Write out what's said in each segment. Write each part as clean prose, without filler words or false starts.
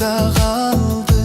жайда қалды.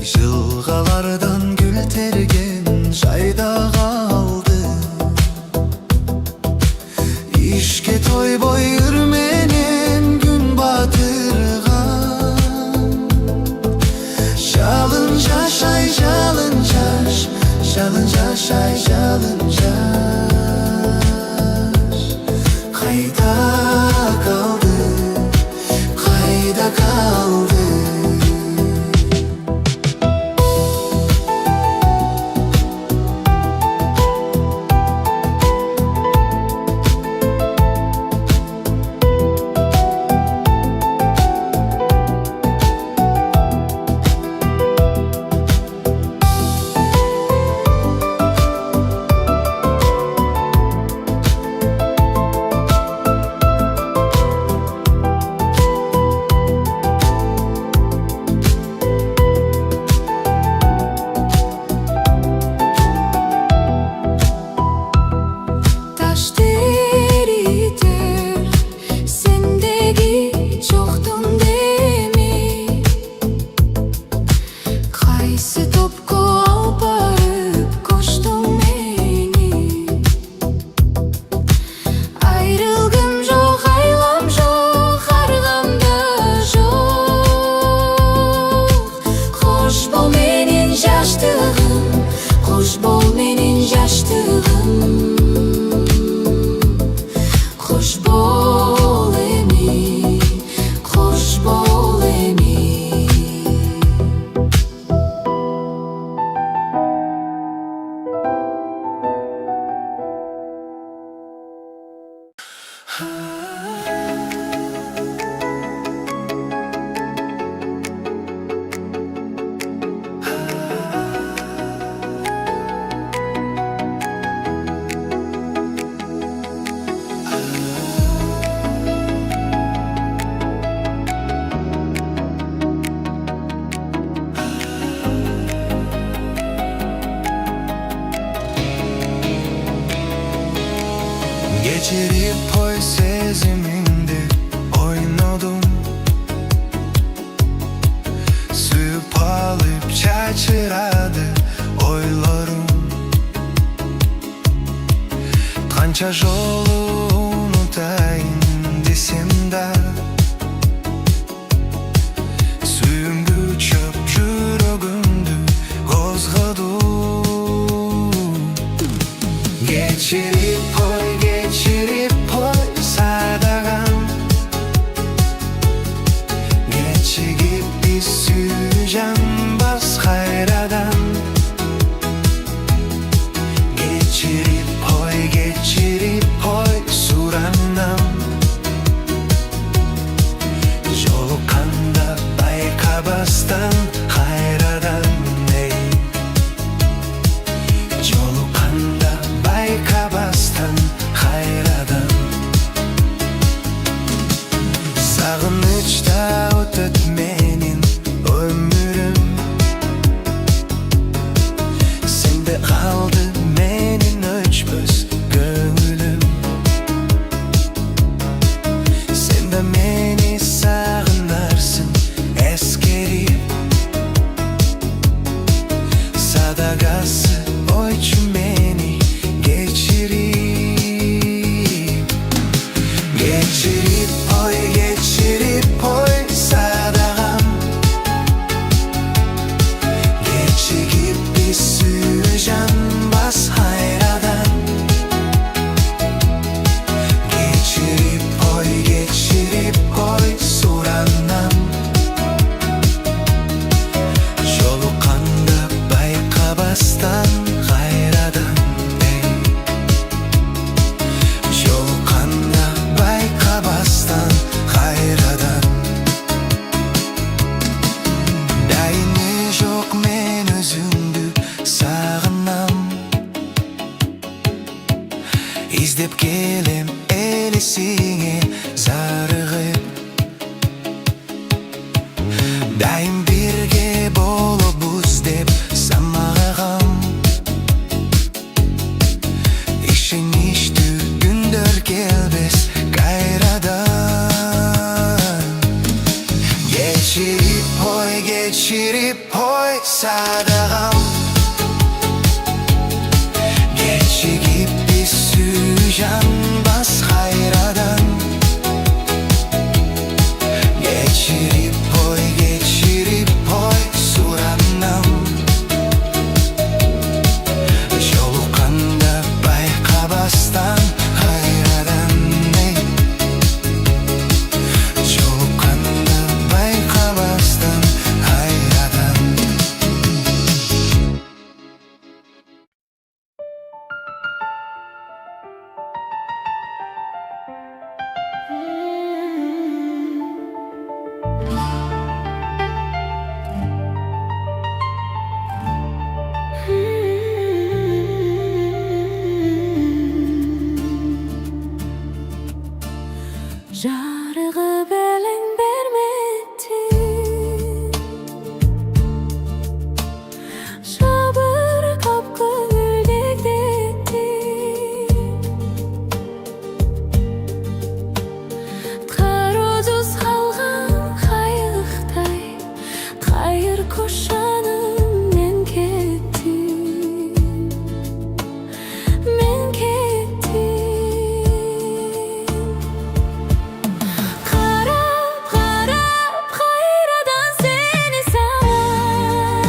Жылғалардан гүл терген жайда қалды. Ишке тойбой үрменен күн батырған. Жалын жашай жалын жаш, жалын жашай жалын жаш. Қайда қалды, қайда қалды. Hoş bol menin yaştığım, hoş bol emi, hoş bol emi. Geçirip koy seziminde oynadım. Süp alıp çaçıradı oylarım. Kança жолу unutayım desem de Süyümdü çöp жүрөгүмдү козгодум. Geçirip koy sadagam. Geçigip bir süreceğim bas hayradan. Geçirip koy suranam. Jolukanda baykabastan hayradan ey. Jolukanda baykabastan hayradan. Sağınычta ötөт менин ömürüm. Sende kaldı menin öçmös көңүлүм. Sende meni sağınarsın eskерip. Sadagası oyçu meni geçirip. Geçirip koy sadagam. Geçigip bir süreceğim bas hayradan. Geçirip koy suranam. Jolukanda baykabastan hayradan ey. Jolukanda baykabastan hayradan. Dayını жоқ мен өзүңдү сагынам. İzdеп келем элесиңе зарыгып. Дайым бирге болобуз деп самагам. Ишеништүү күндөр келбес кайрадан. geçirip koysa dağım. Geçigip bir süjan bas hayradan. Geçirip koy suranam. Jolukanda bayqabastan hayradan ey. Jolukanda bayqabastan hayradan. Жарығы бәлін берметті, жабырқап көңілдегдетті. Қаруды салған қайықтай, қайыр қошанымен кетті. Мен кеттім. Қарап, қарап, қайрадан сені саған.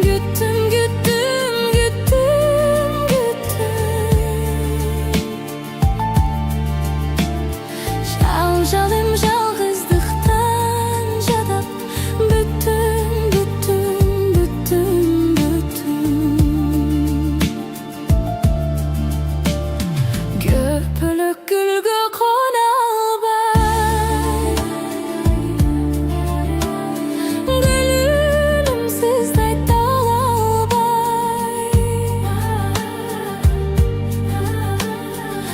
Күттім, күттім, күттім, күттім. Жал-жалым жалғыздықтан жадап, бүттім, бүттім, бүттім, бүттім. Köpülük gülgü konalbay, gülümsüz daytalabay.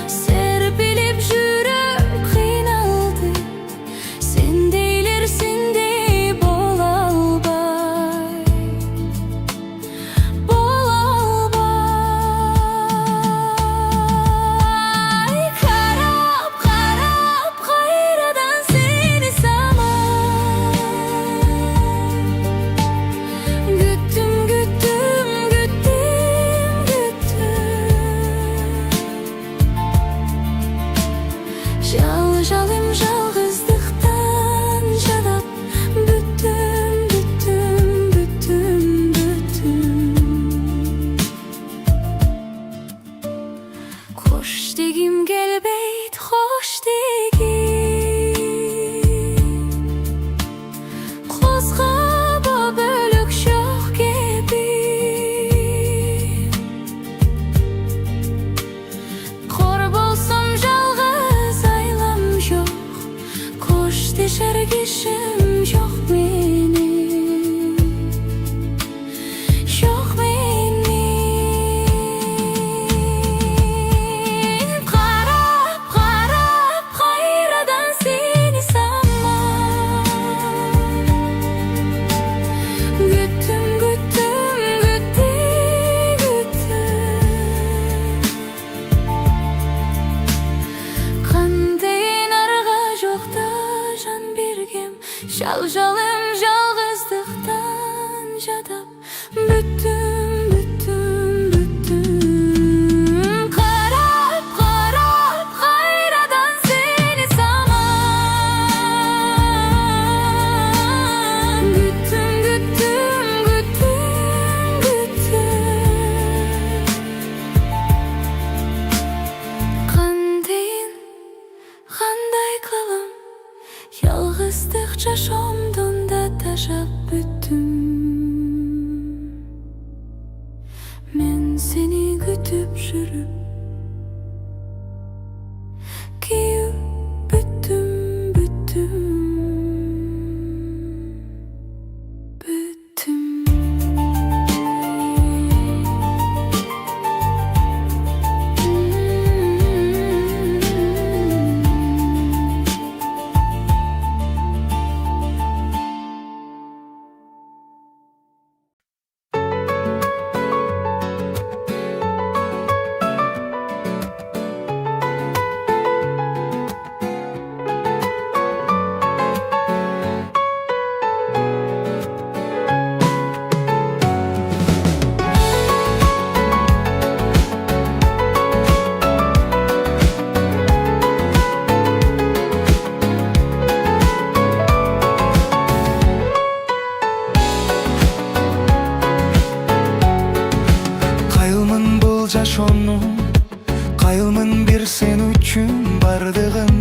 Serpilip jürek kıynaldı, sen değilirsin dey bolalbay. Bolalbay. Qarab, qarab, qayradan seni saman. Güttüm, güttüm, güttüm, güttüm. Жал-жалым жалғыздықтан жадап, бүттім, бүттім, бүттім, бүттім. Хош дегім келбейді, хош дегім. Қозғаба бөлік жоқ кебім. Қор болсам жалғыз айлам жоқ, қош дешер кешім жоқ менің. Жоқ менің. Қарап, қарап, қайрадан сені саман. Күттім, күттім, күттім, күттім. Қандайын арға жоқта жан бергем, жал-жалым жалғыздықтан жадап, бүттім, бүттім, бүттім. Қарап, қарап, қайрадан сені саман. Күттім, күттім, күттім, күттім. Қандай қылым, жалғыздық жашамдан да тажап бүттім. Мен сені күтіп жүріп, күйіп бүттім, бүттім, бүттім.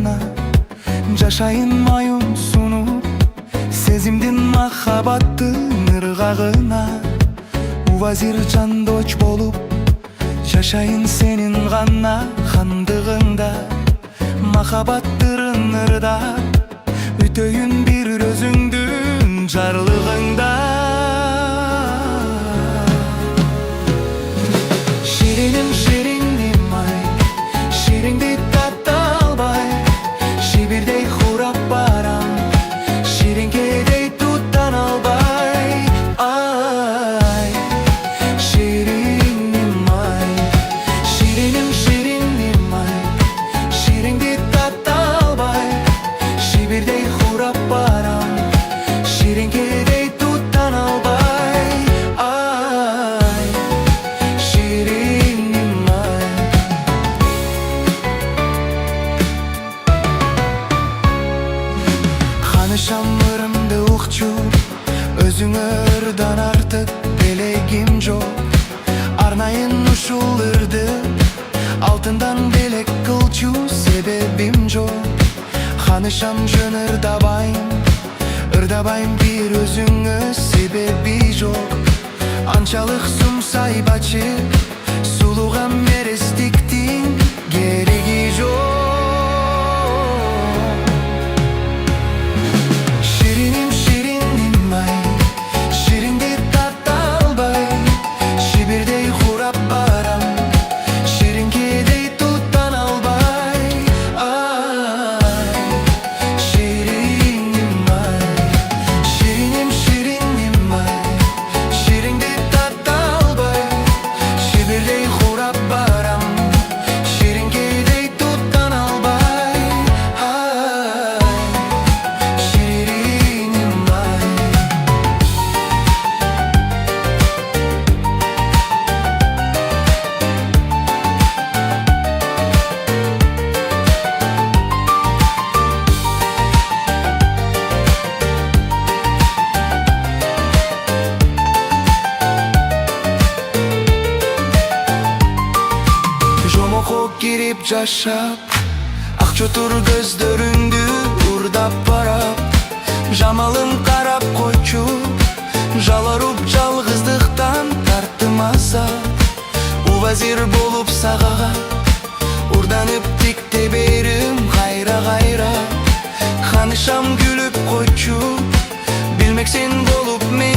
ыргагына жашайын майын сунуп сезимдин махабаттын ыргагына увазир жандоч болуп жашайын сенин гана хандыгыңда махабаттырын ырдап өтөйүн бир өзүңдүн жарлыгыңда шириnim шириnim ай шириңди тата албай шибирдей хурап барам шириңкедей туттан албай ай шириnim ай шириnim шириnim ай шириңди тата албай шибирдей хурап барам шириңкедей туттан албай ай шириnim ай ханышам ырымды укчу өзүңө ырдан артык белегим жок арнайын ушул ырды алтындан белек кылчу себебим жок ханышам жөн ырдабайм бир өзүңө себеби жок анчалык сумсайбачы сулууга мерестиктин кереги жок шириnim шириnim ай шириңди тата албай шибирдей хурап барам шириңкедей туттан албай ай шириnim ай шириnim шириnim ай шириңди тата албай шибирдей хурап барам шириңкедей туттан албай ай шириnim ай жомоко кирип жашап ак чотур көздөрүңдү урдап барап жамалым карап койчу жалоруп жалгыздыктан тарттым азап увазир болуп сагага урданып тикте берим кайра кайра ханышам күлүп койчу билмексин болуп мен